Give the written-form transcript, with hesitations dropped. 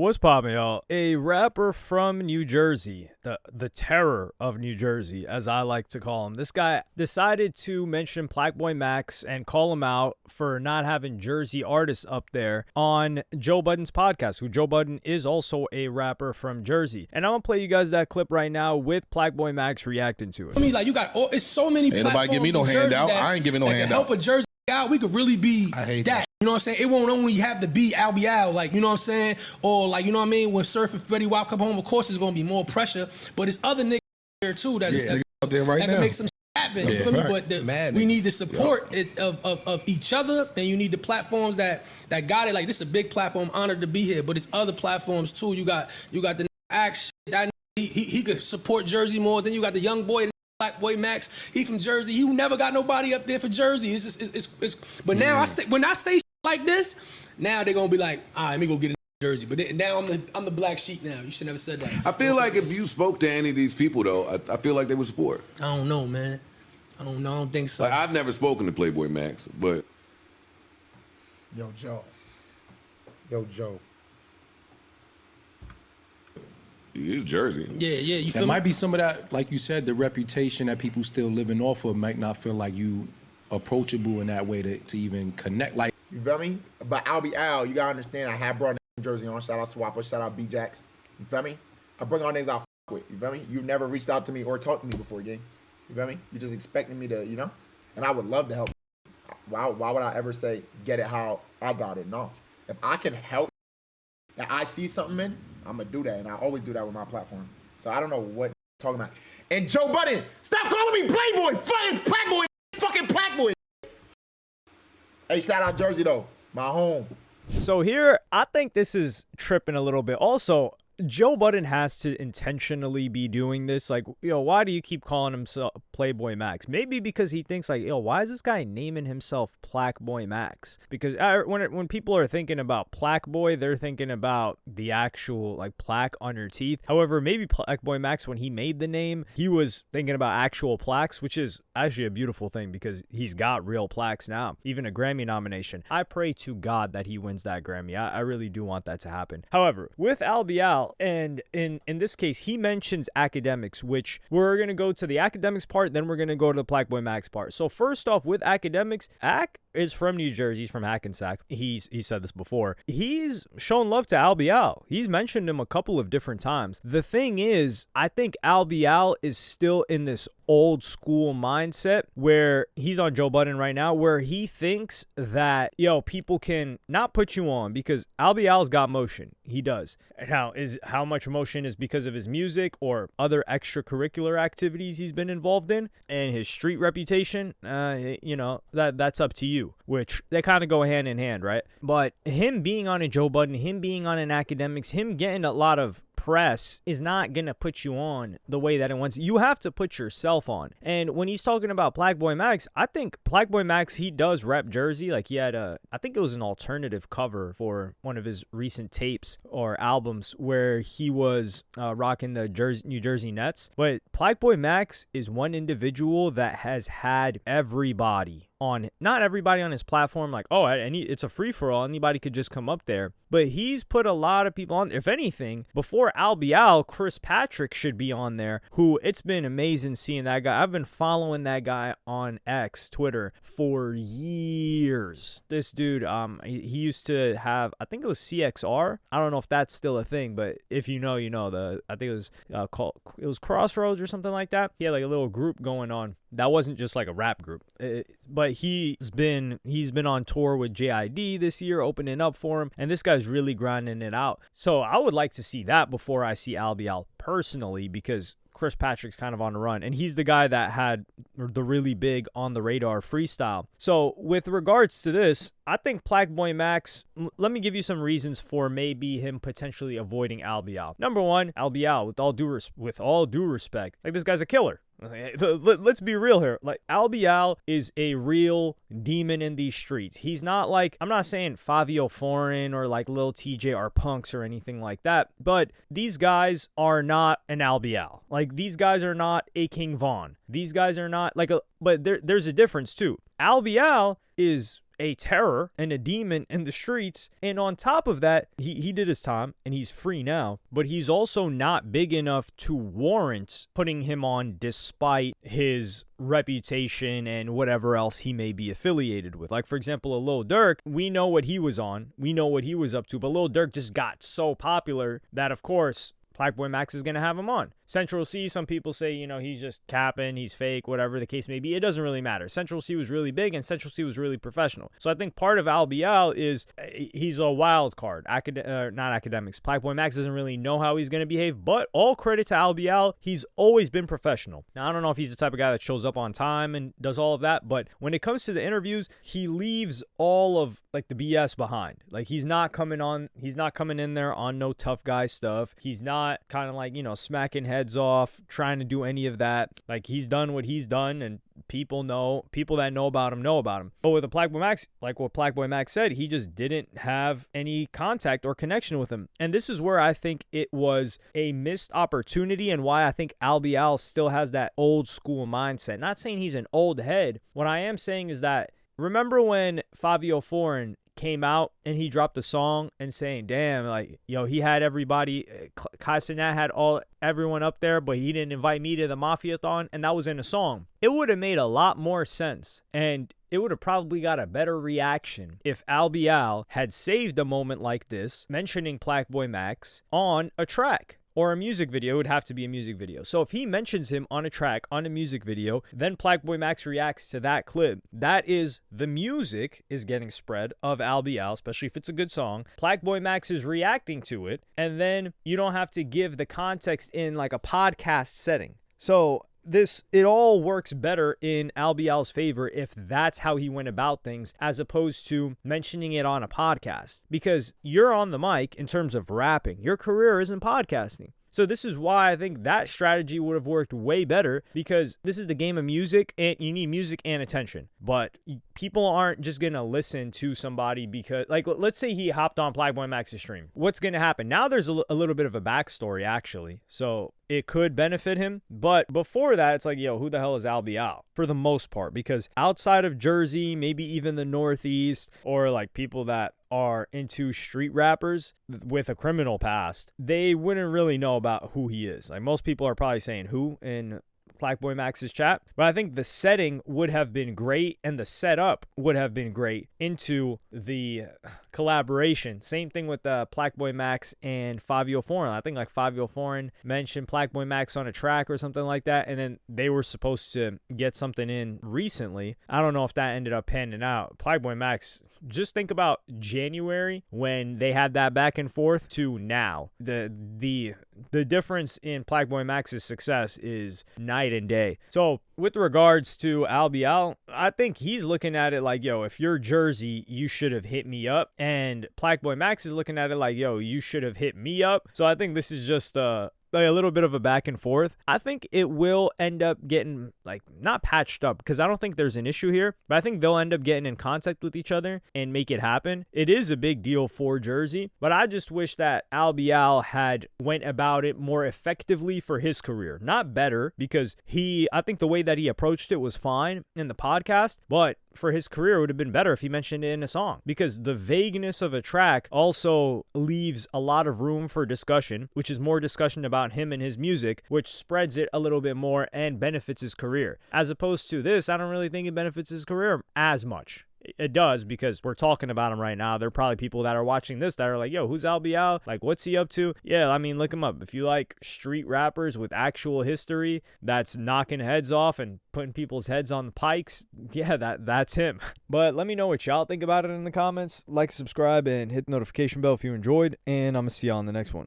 What's poppin', y'all? A rapper from New Jersey, the terror of New Jersey, as I like to call him. This guy decided to mention Plaqueboymax and call him out for not having Jersey artists up there on Joe Budden's podcast, who Joe Budden is also a rapper from Jersey. And I'm gonna play you guys that clip right now with Plaqueboymax reacting to it. I mean, like, you got, it's so many Ain't platforms. nobody give me no handout. I ain't giving no handout. Help a Jersey out, we could really be that. You know what I'm saying? It won't only have to be Albee, like, you know what I'm saying? Or, like, you know what I mean? When Surf and Freddie Wild come home, of course, there's going to be more pressure. But it's other niggas there, too, that's out there right that now can make some happen. Yeah, but we need the support of each other, and you need the platforms that got it. Like, this is a big platform. Honored to be here. But it's other platforms, too. You got the action. That he could support Jersey more. Then you got the young boy, Plaqueboymax. He from Jersey. He never got nobody up there for Jersey. It's just, but now when I say shit like this, now they're gonna be like, all right, let me go get in Jersey. But now I'm the black sheep now. You should never said that. I feel like if you spoke to any of these people though, I feel like they would support. I don't know, man. I don't think so. Like, I've never spoken to Plaqueboymax, but Yo, Joe. he is Jersey. Yeah. You feel There might be some of that, like you said, the reputation that people still living off of might not feel like you approachable in that way to even connect. Like, You feel me? But Albee Al, you gotta understand, I have brought New Jersey on. Shout out Swapper, shout out B-Jax. You feel me? I bring all niggas I fuck with. You feel me? You've never reached out to me or talked to me before, gang. You feel me? You just expecting me to, you know? And I would love to help. Why would I ever say, get it how I got it? No. If I can help, that I see something in, I'm gonna do that. And I always do that with my platform. So I don't know what you're talking about. And Joe Budden, stop calling me Playboy! Fucking Plaqueboy! Fucking Plaqueboy! Hey, shout out Jersey though, my home. So here, I think this is tripping a little bit. Also, Joe Budden has to intentionally be doing this. Like, why do you keep calling himself Plaqueboymax? Maybe because he thinks like, why is this guy naming himself Plaqueboymax? Because when people are thinking about Plaqueboy, they're thinking about the actual like plaque on your teeth. However, maybe Plaqueboymax, when he made the name, he was thinking about actual plaques, which is actually a beautiful thing because he's got real plaques now, even a Grammy nomination. I pray to God that he wins that Grammy. I really do want that to happen. However, with Albee Al, and in this case, he mentions academics, which we're going to go to the academics part, then we're going to go to the Plaqueboymax part. So first off, with academics, Ak is from New Jersey. He's from Hackensack. He said this before. He's shown love to Albee Al. He's mentioned him a couple of different times. The thing is, I think Albee Al is still in this old school mindset where he's on Joe Budden right now, where he thinks that, people can not put you on because Albee Al's got motion. He does. Now, how much motion is because of his music or other extracurricular activities he's been involved in and his street reputation? That's up to you, which they kind of go hand in hand, right? But him being on a Joe Budden, him being on an academics, him getting a lot of press is not gonna put you on the way that it wants. You have to put yourself on. And when he's talking about Plaqueboymax, I think Plaqueboymax, he does rep Jersey. Like, he had I think it was an alternative cover for one of his recent tapes or albums where he was rocking the New Jersey Nets. But Plaqueboymax is one individual that has had everybody on, not everybody on his platform, like, it's a free-for-all, anybody could just come up there. But he's put a lot of people on. If anything, before Albee Al, Chris Patrick should be on there, who it's been amazing seeing that guy. I've been following that guy on X, Twitter, for years. This dude, he used to have, I think it was CXR. I don't know if that's still a thing, but if you know, you know. I think it was Crossroads or something like that. He had like a little group going on. That wasn't just like a rap group, but he's been on tour with JID this year, opening up for him, and this guy's really grinding it out. So I would like to see that before I see Albee Al personally, because Chris Patrick's kind of on the run, and he's the guy that had the really big on the radar freestyle. So with regards to this, I think Plaqueboymax, let me give you some reasons for maybe him potentially avoiding Albee Al. Number one, Albee Al, with all due respect, like, this guy's a killer. Let's be real here. Like, Albee Al is a real demon in these streets. He's not like, I'm not saying Fabio Foreign or like Lil TJ or Punks or anything like that, but these guys are not an Albee Al. Like, these guys are not a King Von. These guys are not like but there's a difference too. Albee Al is a terror and a demon in the streets. And on top of that, he did his time and he's free now, but he's also not big enough to warrant putting him on despite his reputation and whatever else he may be affiliated with. Like, for example, a Lil Durk, we know what he was on, we know what he was up to, but Lil Durk just got so popular that, of course, Plaqueboymax is going to have him on. Central C, some people say, he's just capping, he's fake, whatever the case may be. It doesn't really matter. Central C was really big and Central C was really professional. So I think part of Albee is he's a wild card. Not academics. Plaqueboymax doesn't really know how he's going to behave, but all credit to Albee. He's always been professional. Now, I don't know if he's the type of guy that shows up on time and does all of that, but when it comes to the interviews, he leaves all of like the BS behind. Like, he's not coming in there on no tough guy stuff. He's not kind of like, smacking heads off, trying to do any of that. Like, he's done what he's done, and people that know about him. But with the Plaqueboymax, like what Plaqueboymax said, he just didn't have any contact or connection with him. And this is where I think it was a missed opportunity and why I think Albee still has that old school mindset. Not saying he's an old head. What I am saying is that, remember when Fabio Foreign came out and he dropped a song and saying, damn, like, he had everybody, Kai Cenat had everyone up there, but he didn't invite me to the Mafia-thon, and that was in a song. It would have made a lot more sense, and it would have probably got a better reaction if Albee had saved a moment like this, mentioning Plaqueboymax on a track. Or a music video. It would have to be a music video. So if he mentions him on a track, on a music video, then Plaqueboymax reacts to that clip. That is, the music is getting spread of Albee, especially if it's a good song. Plaqueboymax is reacting to it, and then you don't have to give the context in like a podcast setting. So it all works better in Albee's favor if that's how he went about things, as opposed to mentioning it on a podcast. Because you're on the mic in terms of rapping. Your career isn't podcasting. So this is why I think that strategy would have worked way better, because this is the game of music and you need music and attention. But people aren't just going to listen to somebody because, like, let's say he hopped on Plaqueboymax's stream. What's going to happen? Now there's a little bit of a backstory, actually. So it could benefit him. But before that, it's like, who the hell is Albee? For the most part, because outside of Jersey, maybe even the Northeast, or like people that are into street rappers with a criminal past, they wouldn't really know about who he is. Like, most people are probably saying who in Plaqueboymax's chat, but I think the setting would have been great and the setup would have been great into the collaboration. Same thing with Plaqueboymax and Fabio Foreign. I think like Fabio Foreign mentioned Plaqueboymax on a track or something like that, and then they were supposed to get something in recently. I don't know if that ended up panning out. Plaqueboymax, just think about January when they had that back and forth to now. The difference in Plaqueboymax's success is night and day. So with regards to Albee, I think he's looking at it like, if you're Jersey, you should have hit me up. And Plaqueboymax is looking at it like, you should have hit me up. So I think this is just like a little bit of a back and forth. I think it will end up getting, like, not patched up, because I don't think there's an issue here, but I think they'll end up getting in contact with each other and make it happen. It is a big deal for Jersey, but I just wish that Albee had went about it more effectively for his career. Not better, because I think the way that he approached it was fine in the podcast, but for his career, it would have been better if he mentioned it in a song, because the vagueness of a track also leaves a lot of room for discussion, which is more discussion about him and his music, which spreads it a little bit more and benefits his career. As opposed to this, I don't really think it benefits his career as much. It does, because we're talking about him right now. There are probably people that are watching this that are like, who's Albee? Like, what's he up to? Yeah, I mean, look him up. If you like street rappers with actual history that's knocking heads off and putting people's heads on the pikes, yeah, that's him. But let me know what y'all think about it in the comments. Like, subscribe, and hit the notification bell if you enjoyed, and I'm going to see y'all in the next one.